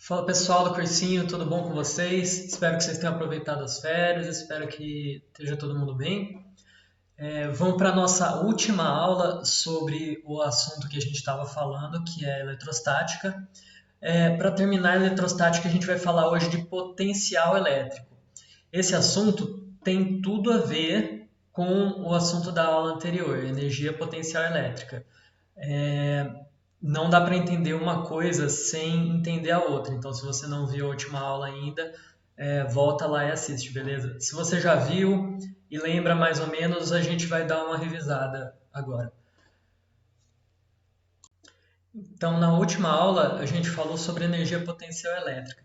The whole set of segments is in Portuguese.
Fala pessoal do cursinho, tudo bom com vocês? Espero que vocês tenham aproveitado as férias, espero que esteja todo mundo bem. Vamos para a nossa última aula sobre o assunto que a gente estava falando, que é eletrostática. Para terminar a eletrostática, a gente vai falar hoje de potencial elétrico. Esse assunto tem tudo a ver com o assunto da aula anterior, energia potencial elétrica. Não dá para entender uma coisa sem entender a outra. Então, se você não viu a última aula ainda, volta lá e assiste, beleza? Se você já viu e lembra mais ou menos, a gente vai dar uma revisada agora. Então, na última aula, a gente falou sobre energia potencial elétrica.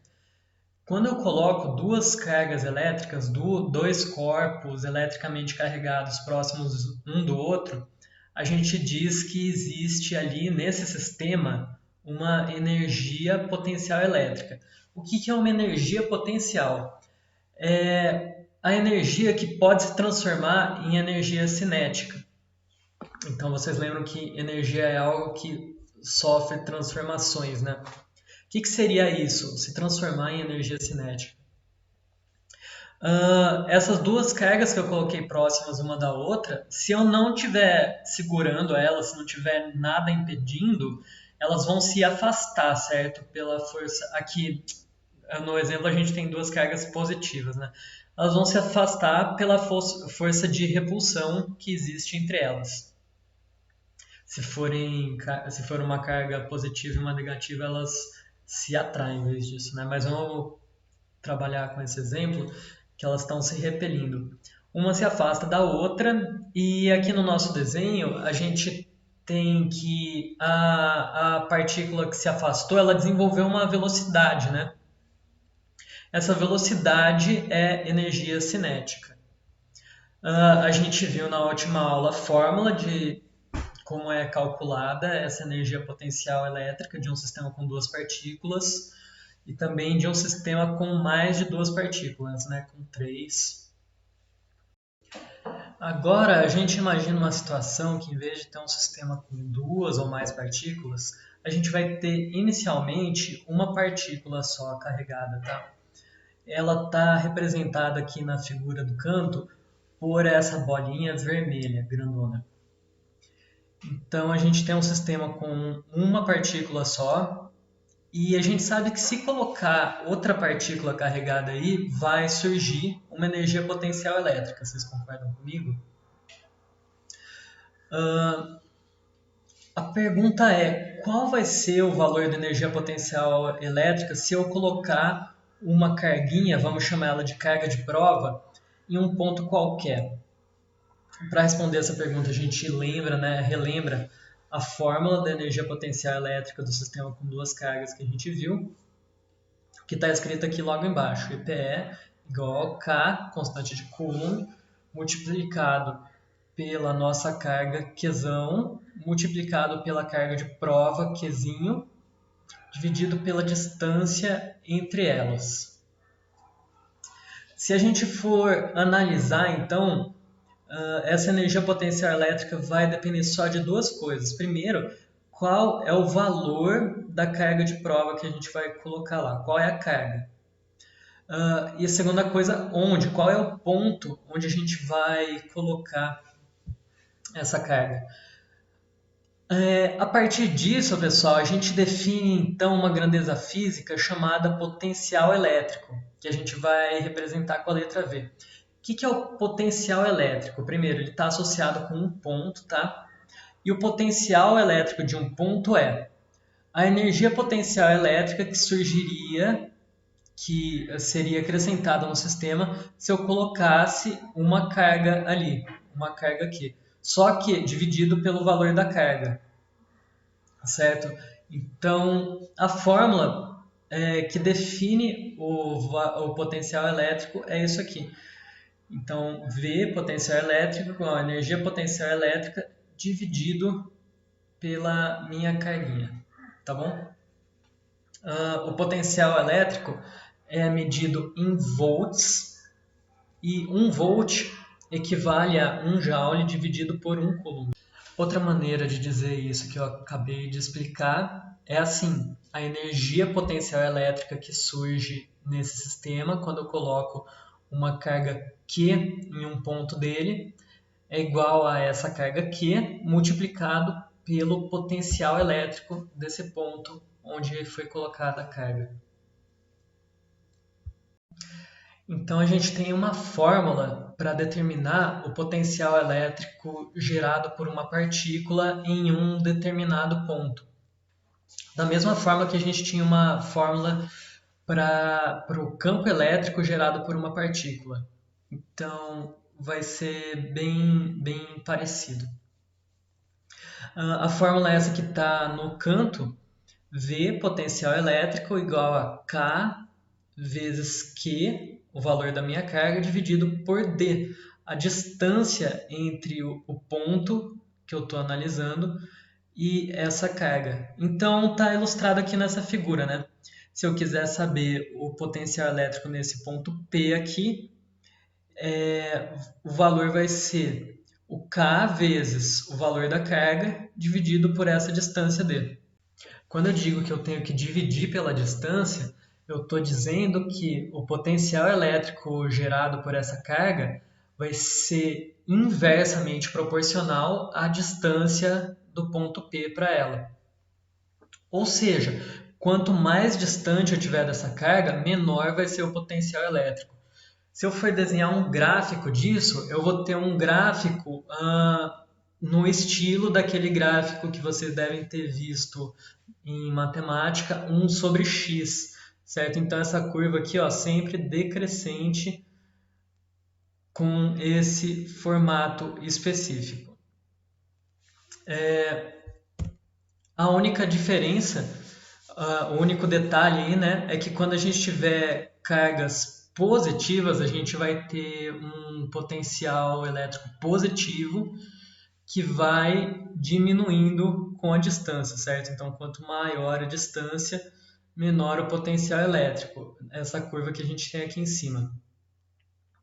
Quando eu coloco duas cargas elétricas, dois corpos eletricamente carregados próximos um do outro, a gente diz que existe ali nesse sistema uma energia potencial elétrica. O que é uma energia potencial? É a energia que pode se transformar em energia cinética. Então vocês lembram que energia é algo que sofre transformações, né? O que seria isso? Se transformar em energia cinética. Essas duas cargas que eu coloquei próximas uma da outra, se eu não estiver segurando elas, se não tiver nada impedindo, elas vão se afastar, certo? Pela força. Aqui, no exemplo, a gente tem duas cargas positivas, né? Elas vão se afastar pela força de repulsão que existe entre elas. Se for uma carga positiva e uma negativa, elas se atraem em vez disso, né? Mas vamos trabalhar com esse exemplo que elas estão se repelindo. Uma se afasta da outra e aqui no nosso desenho a gente tem que a partícula que se afastou, ela desenvolveu uma velocidade, né? Essa velocidade é energia cinética. A gente viu na última aula a fórmula de como é calculada essa energia potencial elétrica de um sistema com duas partículas e também de um sistema com mais de duas partículas, né, com três. Agora, a gente imagina uma situação que, em vez de ter um sistema com duas ou mais partículas, a gente vai ter inicialmente uma partícula só carregada, tá? Ela está representada aqui na figura do canto por essa bolinha vermelha, grandona. Então, a gente tem um sistema com uma partícula só, e a gente sabe que se colocar outra partícula carregada aí, vai surgir uma energia potencial elétrica. Vocês concordam comigo? A pergunta é, qual vai ser o valor da energia potencial elétrica se eu colocar uma carguinha, vamos chamar ela de carga de prova, em um ponto qualquer? Para responder essa pergunta, a gente relembra a fórmula da energia potencial elétrica do sistema com duas cargas que a gente viu, que está escrito aqui logo embaixo, EPE igual a K, constante de Coulomb, multiplicado pela nossa carga Qzão, multiplicado pela carga de prova Qzinho, dividido pela distância entre elas. Se a gente for analisar, então, essa energia potencial elétrica vai depender só de duas coisas. Primeiro, qual é o valor da carga de prova que a gente vai colocar lá? Qual é a carga? E a segunda coisa, onde? Qual é o ponto onde a gente vai colocar essa carga? A partir disso, pessoal, a gente define então uma grandeza física chamada potencial elétrico, que a gente vai representar com a letra V. O que é o potencial elétrico? Primeiro, ele está associado com um ponto, tá? E o potencial elétrico de um ponto é a energia potencial elétrica que surgiria, que seria acrescentada no sistema se eu colocasse uma carga ali, uma carga aqui. Só que dividido pelo valor da carga, certo? Então, a fórmula que define o potencial elétrico é isso aqui. Então, V, potencial elétrico, igual a energia potencial elétrica dividido pela minha carguinha, tá bom? O potencial elétrico é medido em volts e 1 volt equivale a 1 joule dividido por 1 coulomb. Outra maneira de dizer isso que eu acabei de explicar é assim, a energia potencial elétrica que surge nesse sistema, quando eu coloco uma carga Q em um ponto dele, é igual a essa carga Q multiplicado pelo potencial elétrico desse ponto onde foi colocada a carga. Então a gente tem uma fórmula para determinar o potencial elétrico gerado por uma partícula em um determinado ponto. Da mesma forma que a gente tinha uma fórmula para o campo elétrico gerado por uma partícula. Então vai ser bem parecido. A fórmula é essa que está no canto, V potencial elétrico igual a K vezes Q, o valor da minha carga, dividido por D, a distância entre o ponto que eu estou analisando e essa carga. Então está ilustrado aqui nessa figura, né? Se eu quiser saber o potencial elétrico nesse ponto P aqui, o valor vai ser o K vezes o valor da carga dividido por essa distância D. Quando eu digo que eu tenho que dividir pela distância, eu estou dizendo que o potencial elétrico gerado por essa carga vai ser inversamente proporcional à distância do ponto P para ela. Ou seja, quanto mais distante eu tiver dessa carga, menor vai ser o potencial elétrico. Se eu for desenhar um gráfico disso, eu vou ter um gráfico no estilo daquele gráfico que vocês devem ter visto em matemática, 1 sobre x, certo? Então essa curva aqui, ó, sempre decrescente com esse formato específico. A única diferença, o único detalhe aí, né, é que quando a gente tiver cargas positivas, a gente vai ter um potencial elétrico positivo que vai diminuindo com a distância, certo? Então, quanto maior a distância, menor o potencial elétrico. Essa curva que a gente tem aqui em cima.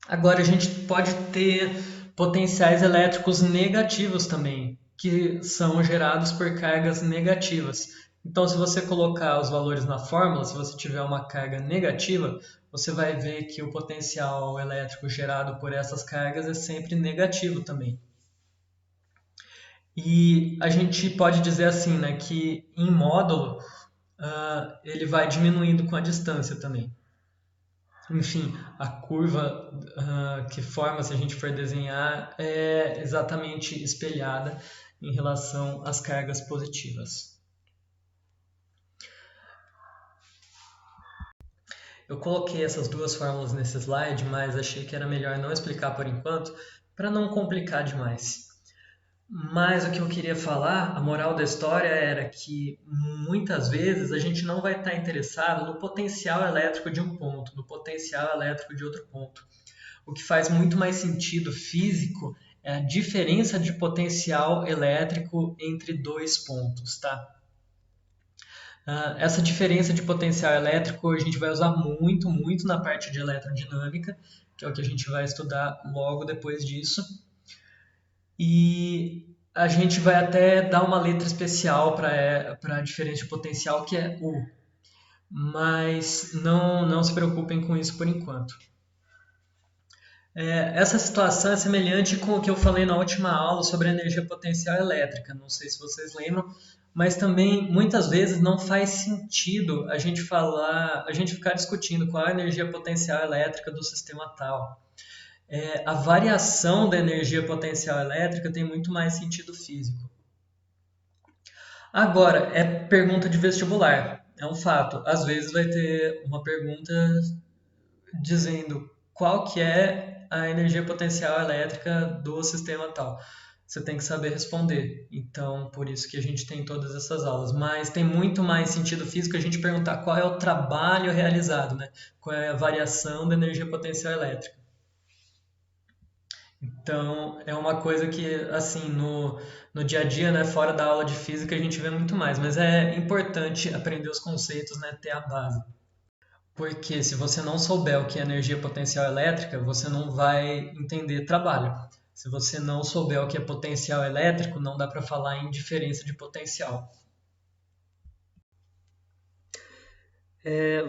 Agora, a gente pode ter potenciais elétricos negativos também, que são gerados por cargas negativas. Então, se você colocar os valores na fórmula, se você tiver uma carga negativa, você vai ver que o potencial elétrico gerado por essas cargas é sempre negativo também. E a gente pode dizer assim, né, que em módulo ele vai diminuindo com a distância também. Enfim, a curva que forma, se a gente for desenhar, é exatamente espelhada em relação às cargas positivas. Eu coloquei essas duas fórmulas nesse slide, mas achei que era melhor não explicar por enquanto, para não complicar demais. Mas o que eu queria falar, a moral da história era que muitas vezes a gente não vai estar interessado no potencial elétrico de um ponto, no potencial elétrico de outro ponto. O que faz muito mais sentido físico é a diferença de potencial elétrico entre dois pontos, tá? Essa diferença de potencial elétrico a gente vai usar muito na parte de eletrodinâmica, que é o que a gente vai estudar logo depois disso. E a gente vai até dar uma letra especial para a diferença de potencial, que é U. Mas não se preocupem com isso por enquanto. Essa situação é semelhante com o que eu falei na última aula sobre a energia potencial elétrica. Não sei se vocês lembram, mas também muitas vezes não faz sentido a gente ficar discutindo qual é a energia potencial elétrica do sistema tal. A variação da energia potencial elétrica tem muito mais sentido físico. Agora, é pergunta de vestibular, é um fato. Às vezes vai ter uma pergunta dizendo qual que é a energia potencial elétrica do sistema tal. Você tem que saber responder. Então, por isso que a gente tem todas essas aulas. Mas tem muito mais sentido físico a gente perguntar qual é o trabalho realizado, né? Qual é a variação da energia potencial elétrica. Então, é uma coisa que, assim, no dia a dia, né, fora da aula de física, a gente vê muito mais. Mas é importante aprender os conceitos, né, ter a base. Porque se você não souber o que é energia potencial elétrica, você não vai entender trabalho. Se você não souber o que é potencial elétrico, não dá para falar em diferença de potencial.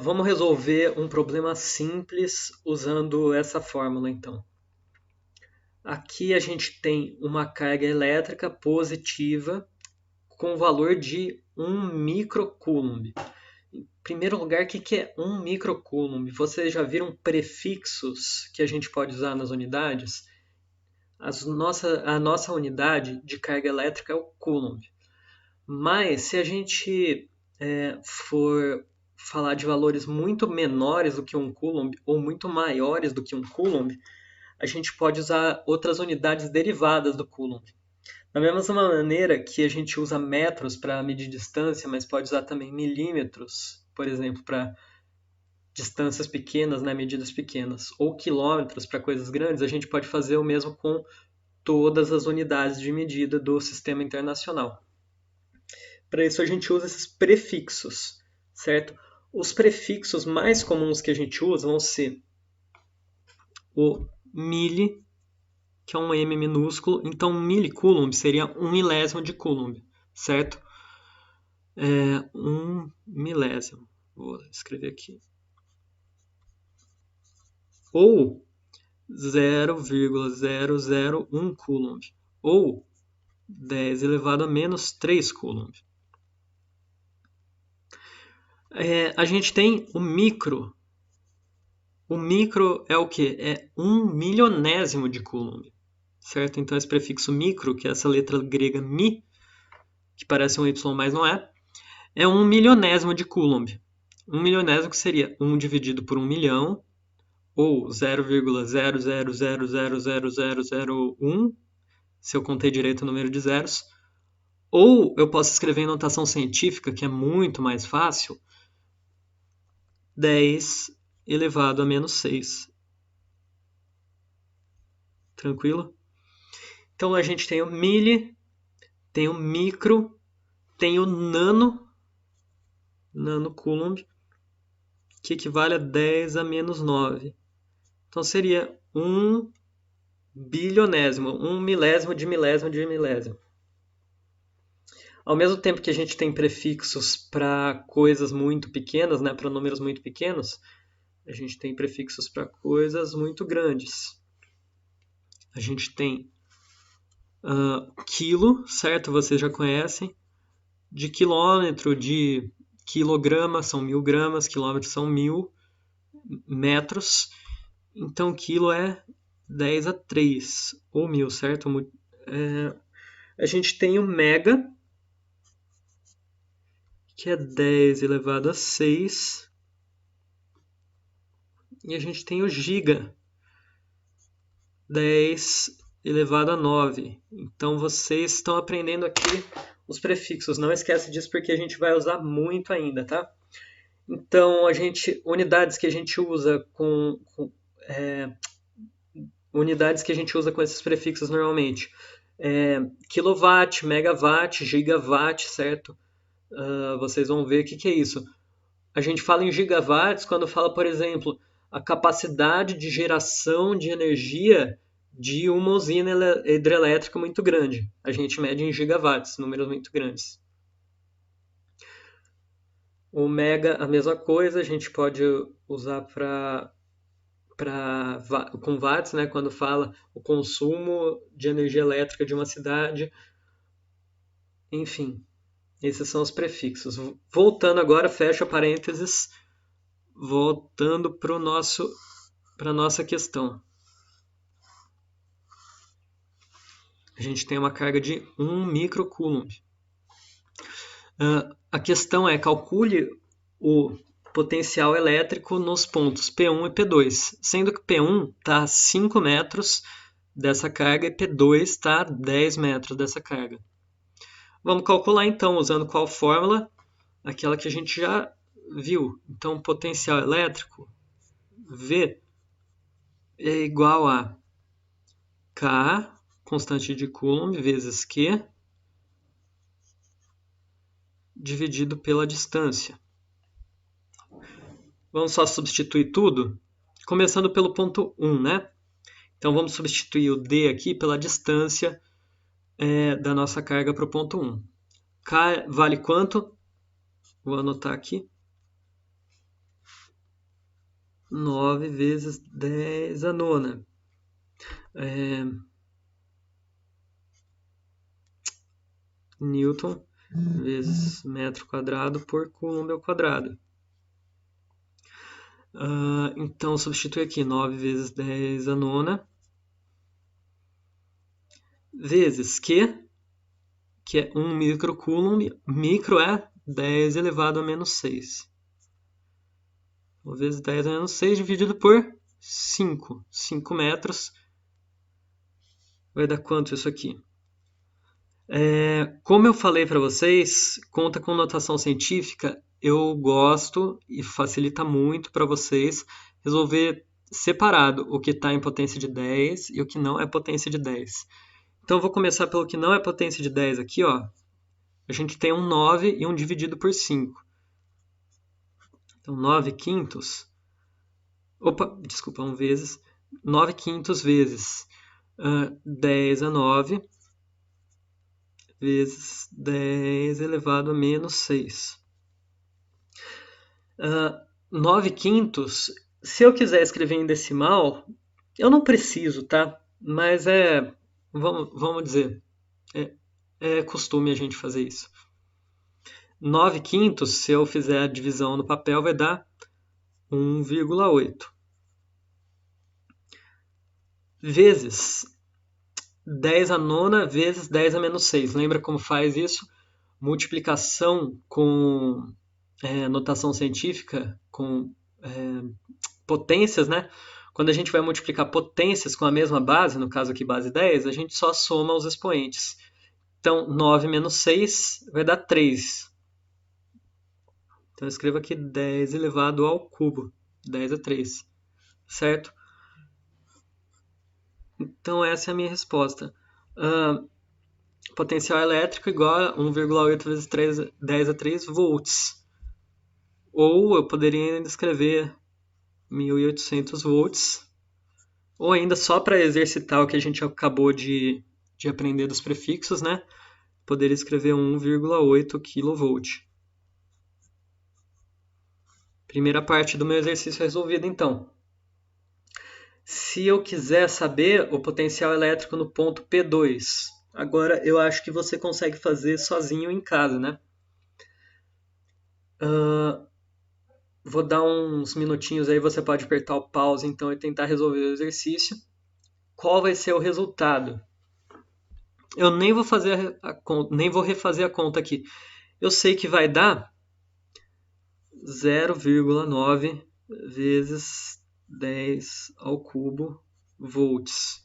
Vamos resolver um problema simples usando essa fórmula, então. Aqui a gente tem uma carga elétrica positiva com valor de 1 microcoulomb. Em primeiro lugar, o que é 1 microcoulomb? Vocês já viram prefixos que a gente pode usar nas unidades? A nossa unidade de carga elétrica é o coulomb. Mas se a gente for falar de valores muito menores do que 1 coulomb ou muito maiores do que 1 coulomb, a gente pode usar outras unidades derivadas do coulomb. Da mesma maneira que a gente usa metros para medir distância, mas pode usar também milímetros, por exemplo, para distâncias pequenas, né, medidas pequenas, ou quilômetros para coisas grandes, a gente pode fazer o mesmo com todas as unidades de medida do sistema internacional. Para isso a gente usa esses prefixos, certo? Os prefixos mais comuns que a gente usa vão ser o milli, que é um M minúsculo, então milicoulomb seria 1 milésimo de coulomb, certo? 1 milésimo, vou escrever aqui. Ou 0,001 coulomb, ou 10 elevado a menos 3 coulomb. A gente tem o micro. O micro é o quê? É 1 milionésimo de coulomb, certo? Então esse prefixo micro, que é essa letra grega mi, que parece um Y, mas não é 1 milionésimo de coulomb. 1 milionésimo que seria 1 dividido por 1 milhão, ou 0,0000001, se eu contei direito o número de zeros. Ou eu posso escrever em notação científica, que é muito mais fácil, 10 elevado a menos 6. Tranquilo? Então a gente tem o milli, tem o micro, tem o nanocoulomb, que equivale a 10 a menos 9. Então seria 1 bilionésimo, 1 milésimo de milésimo de milésimo. Ao mesmo tempo que a gente tem prefixos para coisas muito pequenas, né, para números muito pequenos, a gente tem prefixos para coisas muito grandes. A gente tem quilo, certo? Vocês já conhecem. De quilômetro, de quilograma são 1000 gramas, quilômetros são 1000 metros. Então, quilo é 10 a 3, ou 1000, certo? A gente tem o mega, que é 10 elevado a 6. E a gente tem o giga, 10 elevado a 9. Então, vocês estão aprendendo aqui os prefixos. Não esquece disso porque a gente vai usar muito ainda, tá? Então, unidades que a gente usa unidades que a gente usa com esses prefixos normalmente. Kilowatt, megawatt, gigawatt, certo? Vocês vão ver o que é isso. A gente fala em gigawatts quando fala, por exemplo, a capacidade de geração de energia de uma usina hidrelétrica muito grande. A gente mede em gigawatts, números muito grandes. O mega, a mesma coisa, a gente pode usar com watts, né, quando fala o consumo de energia elétrica de uma cidade. Enfim, esses são os prefixos. Voltando agora, fecha parênteses, voltando para a nossa questão. A gente tem uma carga de 1 microcoulomb. A questão é, calcule o potencial elétrico nos pontos P1 e P2, sendo que P1 está a 5 metros dessa carga e P2 está a 10 metros dessa carga. Vamos calcular então, usando qual fórmula? Aquela que a gente já viu. Então, potencial elétrico, V, é igual a K, constante de Coulomb, vezes Q, dividido pela distância. Vamos só substituir tudo? Começando pelo ponto 1, né? Então, vamos substituir o D aqui pela distância da nossa carga para o ponto 1. K vale quanto? Vou anotar aqui. 9 vezes 10 a nona. Newton vezes metro quadrado por coulomb ao quadrado. Então, substitui aqui 9 vezes 10 a nona, vezes que é 1 microcoulomb, micro é 10 elevado a menos 6. Vezes 10 a menos 6 dividido por 5. 5 metros. Vai dar quanto isso aqui? Como eu falei para vocês, conta com notação científica, eu gosto e facilita muito para vocês resolver separado o que está em potência de 10 e o que não é potência de 10. Então, eu vou começar pelo que não é potência de 10 aqui, ó. A gente tem um 9 e um dividido por 5. Então, 9 quintos. Opa, desculpa, 1 vezes. 9 quintos vezes 10 a 9 vezes 10 elevado a menos 6. 9 quintos, se eu quiser escrever em decimal, eu não preciso, tá? Mas vamos dizer, é costume a gente fazer isso. 9 quintos, se eu fizer a divisão no papel, vai dar 1,8. Vezes 10 a nona vezes 10 a menos 6. Lembra como faz isso? Multiplicação com notação científica, com potências, né? Quando a gente vai multiplicar potências com a mesma base, no caso aqui base 10, a gente só soma os expoentes. Então, 9 menos 6 vai dar 3. Então, eu escrevo aqui 10 elevado ao cubo. 10 a 3. Certo? Então, essa é a minha resposta. Potencial elétrico igual a 1,8 vezes 10 a 3 volts. Ou eu poderia ainda escrever 1.800 volts. Ou ainda só para exercitar o que a gente acabou de aprender dos prefixos, né? Poderia escrever 1,8 kV. Primeira parte do meu exercício resolvida, então. Se eu quiser saber o potencial elétrico no ponto P2, agora eu acho que você consegue fazer sozinho em casa, né? Vou dar uns minutinhos aí, você pode apertar o pause então e tentar resolver o exercício. Qual vai ser o resultado? Eu nem vou fazer nem vou refazer a conta aqui. Eu sei que vai dar 0,9 vezes 10 ao cubo volts,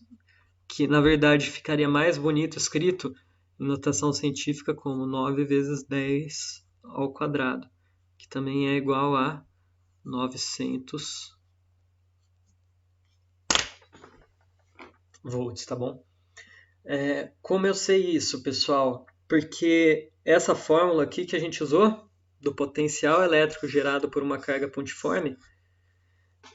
que na verdade ficaria mais bonito escrito em notação científica como 9 vezes 10 ao quadrado, que também é igual a 900 volts, tá bom? Como eu sei isso, pessoal? Porque essa fórmula aqui que a gente usou, do potencial elétrico gerado por uma carga pontiforme,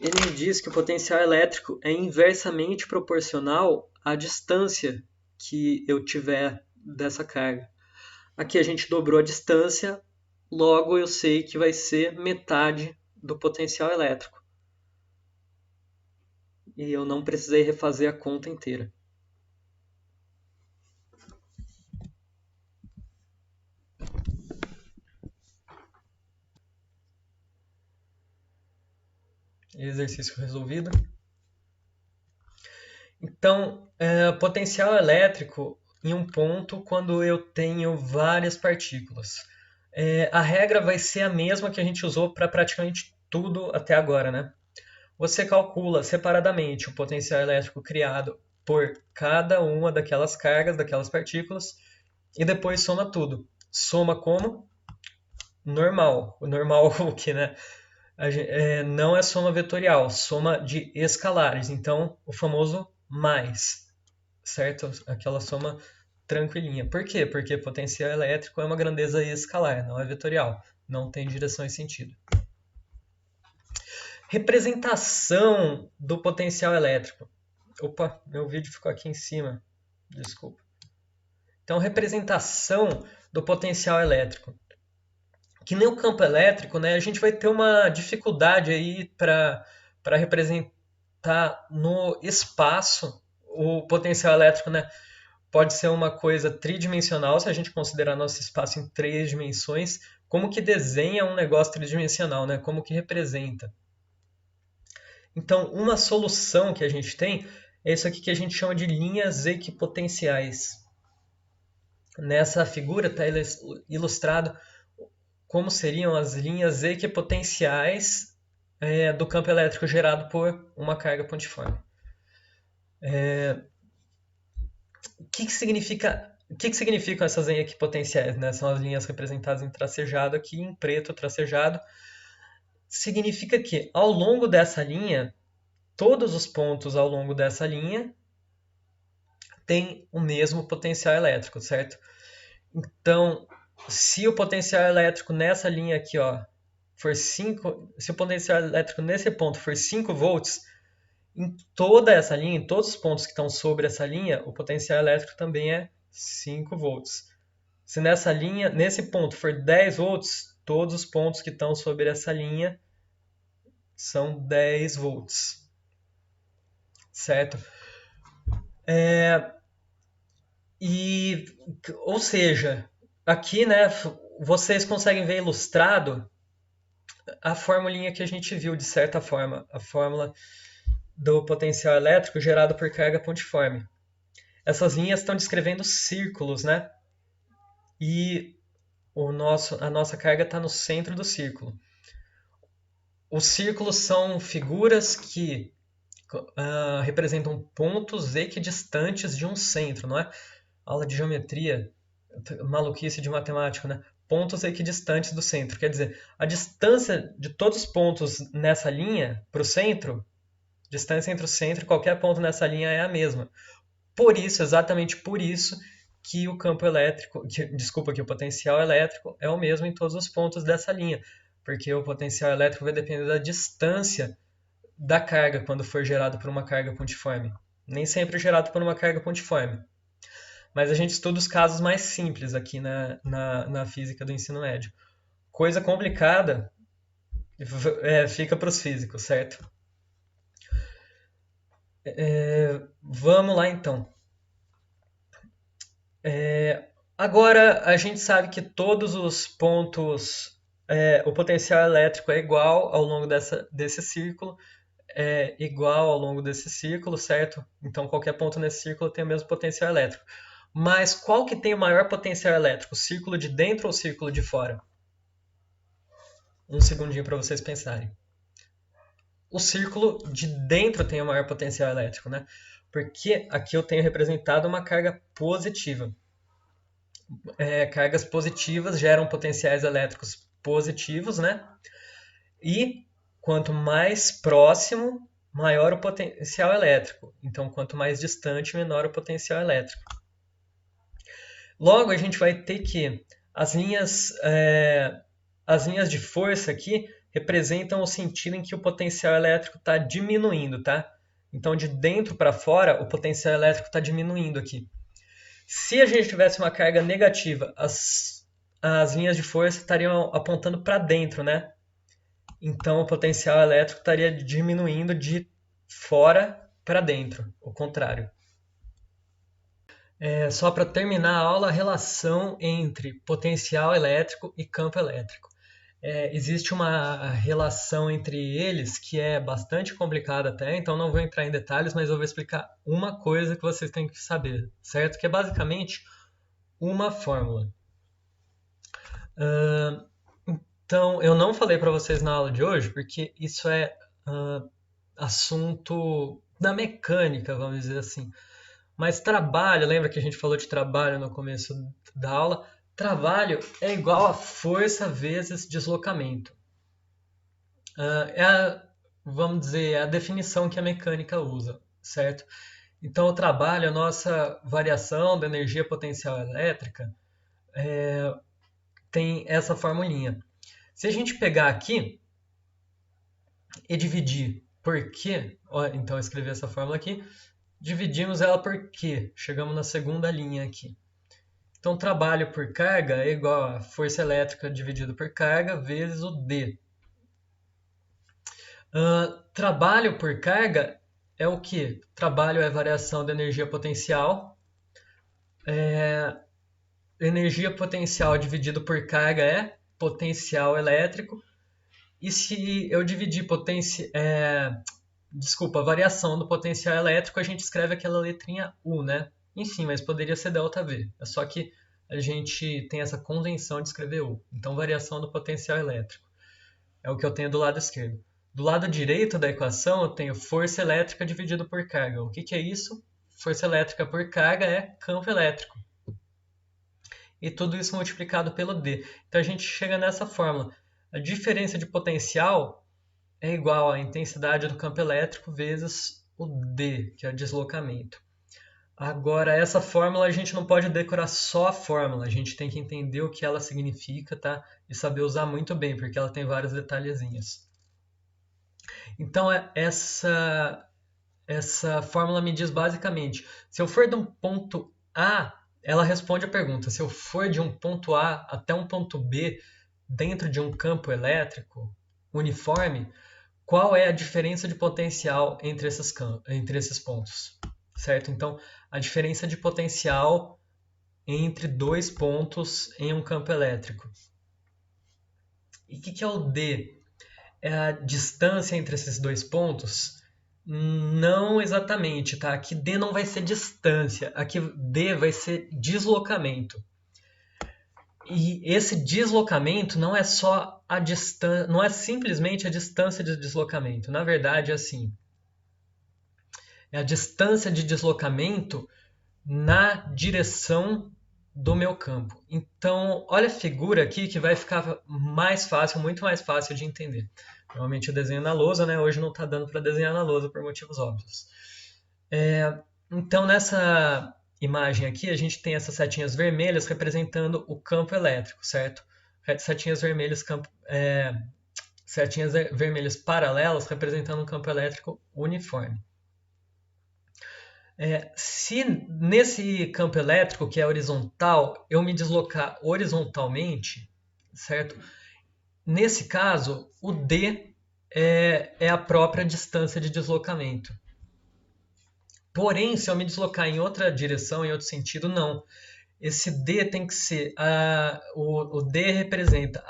ele me diz que o potencial elétrico é inversamente proporcional à distância que eu tiver dessa carga. Aqui a gente dobrou a distância, logo eu sei que vai ser metade do potencial elétrico. E eu não precisei refazer a conta inteira. Exercício resolvido. Então, potencial elétrico em um ponto quando eu tenho várias partículas. A regra vai ser a mesma que a gente usou para praticamente tudo até agora, né? Você calcula separadamente o potencial elétrico criado por cada uma daquelas cargas, daquelas partículas, e depois soma tudo. Soma como? Normal. O normal o que, né? Não é soma vetorial, soma de escalares. Então, o famoso mais, certo? Aquela soma tranquilinha. Por quê? Porque potencial elétrico é uma grandeza escalar, não é vetorial. Não tem direção e sentido. Representação do potencial elétrico. Opa, meu vídeo ficou aqui em cima. Desculpa. Então, representação do potencial elétrico. Que nem o campo elétrico, né, a gente vai ter uma dificuldade aí para para representar no espaço o potencial elétrico, né? Pode ser uma coisa tridimensional, se a gente considerar nosso espaço em 3 dimensões. Como que desenha um negócio tridimensional, né? Como que representa? Então, uma solução que a gente tem é isso aqui que a gente chama de linhas equipotenciais. Nessa figura está ilustrado como seriam as linhas equipotenciais do campo elétrico gerado por uma carga pontiforme. O que significam essas linhas equipotenciais? Né? São as linhas representadas em tracejado aqui, em preto tracejado. Significa que ao longo dessa linha, todos os pontos ao longo dessa linha têm o mesmo potencial elétrico, certo? Então, se o potencial elétrico nessa linha aqui, ó, for 5, se o potencial elétrico nesse ponto for 5 volts, em toda essa linha, em todos os pontos que estão sobre essa linha, o potencial elétrico também é 5 volts. Se nessa linha, nesse ponto for 10 volts, todos os pontos que estão sobre essa linha são 10 volts. Certo? Ou seja, aqui, né, vocês conseguem ver ilustrado a formulinha que a gente viu, de certa forma, a fórmula do potencial elétrico gerado por carga pontiforme. Essas linhas estão descrevendo círculos, né? E a nossa carga está no centro do círculo. Os círculos são figuras que representam pontos equidistantes de um centro, não é? Aula de geometria, maluquice de matemática, né? Pontos equidistantes do centro. Quer dizer, a distância de todos os pontos nessa linha para o centro, distância entre o centro e qualquer ponto nessa linha é a mesma. Por isso, exatamente por isso, que o campo elétrico, que o potencial elétrico é o mesmo em todos os pontos dessa linha, porque o potencial elétrico vai depender da distância da carga quando for gerado por uma carga pontiforme. Nem sempre gerado por uma carga pontiforme. Mas a gente estuda os casos mais simples aqui na física do ensino médio. Coisa complicada fica para os físicos, certo? Vamos lá então. Agora a gente sabe que todos os pontos, o potencial elétrico é igual ao longo desse círculo, é igual ao longo desse círculo, certo? Então qualquer ponto nesse círculo tem o mesmo potencial elétrico. Mas qual que tem o maior potencial elétrico? O círculo de dentro ou o círculo de fora? Um segundinho para vocês pensarem. O círculo de dentro tem o maior potencial elétrico, né? Porque aqui eu tenho representado uma carga positiva. Cargas positivas geram potenciais elétricos positivos, né? E quanto mais próximo, maior o potencial elétrico. Então, quanto mais distante, menor o potencial elétrico. Logo, a gente vai ter que as linhas de força aqui representam o sentido em que o potencial elétrico está diminuindo, tá? Então, de dentro para fora, o potencial elétrico está diminuindo aqui. Se a gente tivesse uma carga negativa, as linhas de força estariam apontando para dentro, né? Então, o potencial elétrico estaria diminuindo de fora para dentro, o contrário. Só para terminar a aula, a relação entre potencial elétrico e campo elétrico. Existe uma relação entre eles que é bastante complicada até, então não vou entrar em detalhes, mas eu vou explicar uma coisa que vocês têm que saber, certo? Que é basicamente uma fórmula. Então, eu não falei para vocês na aula de hoje, porque isso é assunto da mecânica, vamos dizer assim. Mas trabalho, lembra que a gente falou de trabalho no começo da aula? Trabalho é igual a força vezes deslocamento. Vamos dizer, a definição que a mecânica usa, certo? Então, o trabalho, a nossa variação da energia potencial elétrica, tem essa formulinha. Se a gente pegar aqui e dividir por Q, então eu escrevi essa fórmula aqui, dividimos ela por Q, chegamos na segunda linha aqui. Então, trabalho por carga é igual a força elétrica dividido por carga vezes o D. Trabalho por carga é o quê? Trabalho é variação da energia potencial. Energia potencial dividido por carga é potencial elétrico. E se eu dividir a variação do potencial elétrico, a gente escreve aquela letrinha U, né? Enfim, mas poderia ser ΔV. É só que a gente tem essa convenção de escrever U. Então, variação do potencial elétrico. É o que eu tenho do lado esquerdo. Do lado direito da equação, eu tenho força elétrica dividido por carga. O que é isso? Força elétrica por carga é campo elétrico. E tudo isso multiplicado pelo D. Então, a gente chega nessa fórmula. A diferença de potencial é igual à intensidade do campo elétrico vezes o D, que é o deslocamento. Agora, essa fórmula a gente não pode decorar só a fórmula, a gente tem que entender o que ela significa, tá? E saber usar muito bem, porque ela tem vários detalhezinhos. Então, essa fórmula me diz basicamente, se eu for de um ponto A, ela responde a pergunta, se eu for de um ponto A até um ponto B dentro de um campo elétrico uniforme, qual é a diferença de potencial entre esses pontos, certo? Então, a diferença de potencial entre dois pontos em um campo elétrico. E o que é o D? É a distância entre esses dois pontos? Não exatamente, tá? Aqui D não vai ser distância, aqui D vai ser deslocamento. E esse deslocamento não é só a distância, não é simplesmente a distância de deslocamento. Na verdade, é assim, é a distância de deslocamento na direção do meu campo. Então, olha a figura aqui que vai ficar mais fácil, muito mais fácil de entender. Normalmente eu desenho na lousa, né? Hoje não está dando para desenhar na lousa por motivos óbvios. Então, nessa imagem aqui, a gente tem essas setinhas vermelhas representando o campo elétrico, certo? Setinhas vermelhas paralelas representando um campo elétrico uniforme. Se nesse campo elétrico, que é horizontal, eu me deslocar horizontalmente, certo? Nesse caso, o D é a própria distância de deslocamento. Porém, se eu me deslocar em outra direção, em outro sentido, não. Esse D tem que ser... o D representa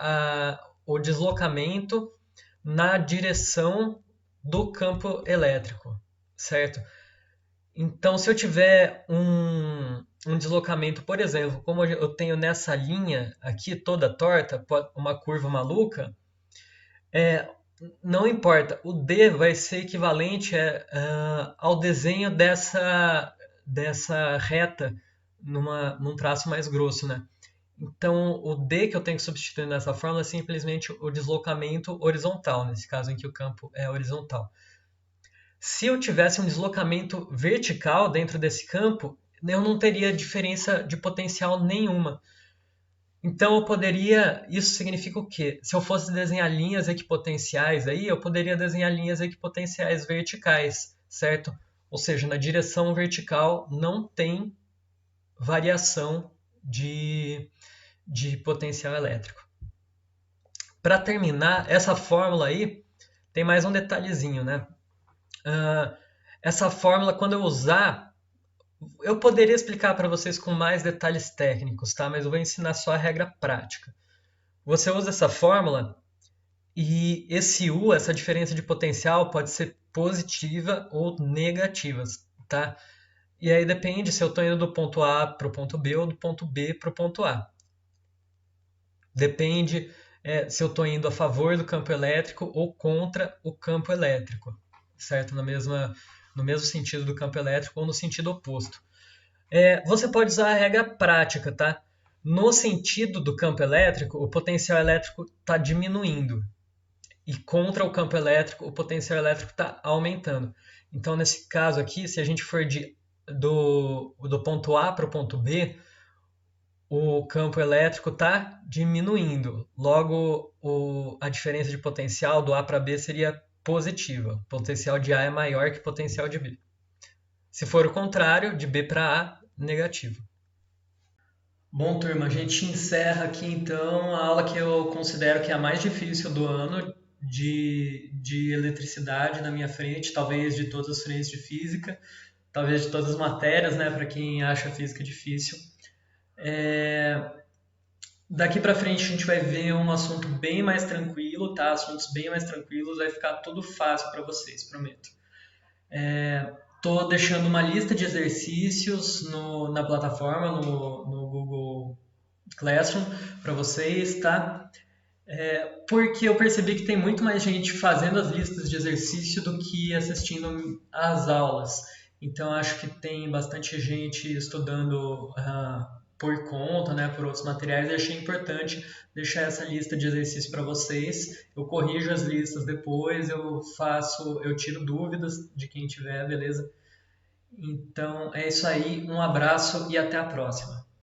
o deslocamento na direção do campo elétrico, certo? Então, se eu tiver um deslocamento, por exemplo, como eu tenho nessa linha aqui toda torta, uma curva maluca, não importa, o D vai ser equivalente ao desenho dessa reta num traço mais grosso, né? Então, o D que eu tenho que substituir nessa fórmula é simplesmente o deslocamento horizontal, nesse caso em que o campo é horizontal. Se eu tivesse um deslocamento vertical dentro desse campo, eu não teria diferença de potencial nenhuma. Então eu poderia, isso significa o quê? Se eu fosse desenhar linhas equipotenciais aí, eu poderia desenhar linhas equipotenciais verticais, certo? Ou seja, na direção vertical não tem variação de potencial elétrico. Para terminar, essa fórmula aí tem mais um detalhezinho, né? Essa fórmula, quando eu usar, eu poderia explicar para vocês com mais detalhes técnicos, tá? Mas eu vou ensinar só a regra prática. Você usa essa fórmula e esse U, essa diferença de potencial, pode ser positiva ou negativa, tá? E aí depende se eu estou indo do ponto A para o ponto B ou do ponto B para o ponto A. Depende se eu estou indo a favor do campo elétrico ou contra o campo elétrico, certo? No mesmo sentido do campo elétrico ou no sentido oposto. Você pode usar a regra prática, tá? No sentido do campo elétrico, o potencial elétrico está diminuindo. E contra o campo elétrico, o potencial elétrico está aumentando. Então, nesse caso aqui, se a gente for do ponto A para o ponto B, o campo elétrico está diminuindo. Logo, a diferença de potencial do A para B seria positiva. O potencial de A é maior que o potencial de B. Se for o contrário, de B para A, negativo. Bom, turma, a gente encerra aqui então a aula que eu considero que é a mais difícil do ano, de eletricidade na minha frente, talvez de todas as frentes de física, talvez de todas as matérias, né, para quem acha física difícil. Daqui para frente a gente vai ver um assunto bem mais tranquilo, tá? Assuntos bem mais tranquilos, vai ficar tudo fácil para vocês, prometo. Estou deixando uma lista de exercícios na plataforma, no Google Classroom, para vocês, tá? Porque eu percebi que tem muito mais gente fazendo as listas de exercício do que assistindo às aulas. Então, acho que tem bastante gente estudando por conta, né, por outros materiais, e achei importante deixar essa lista de exercícios para vocês. Eu corrijo as listas depois, eu tiro dúvidas de quem tiver, beleza? Então, é isso aí. Um abraço e até a próxima.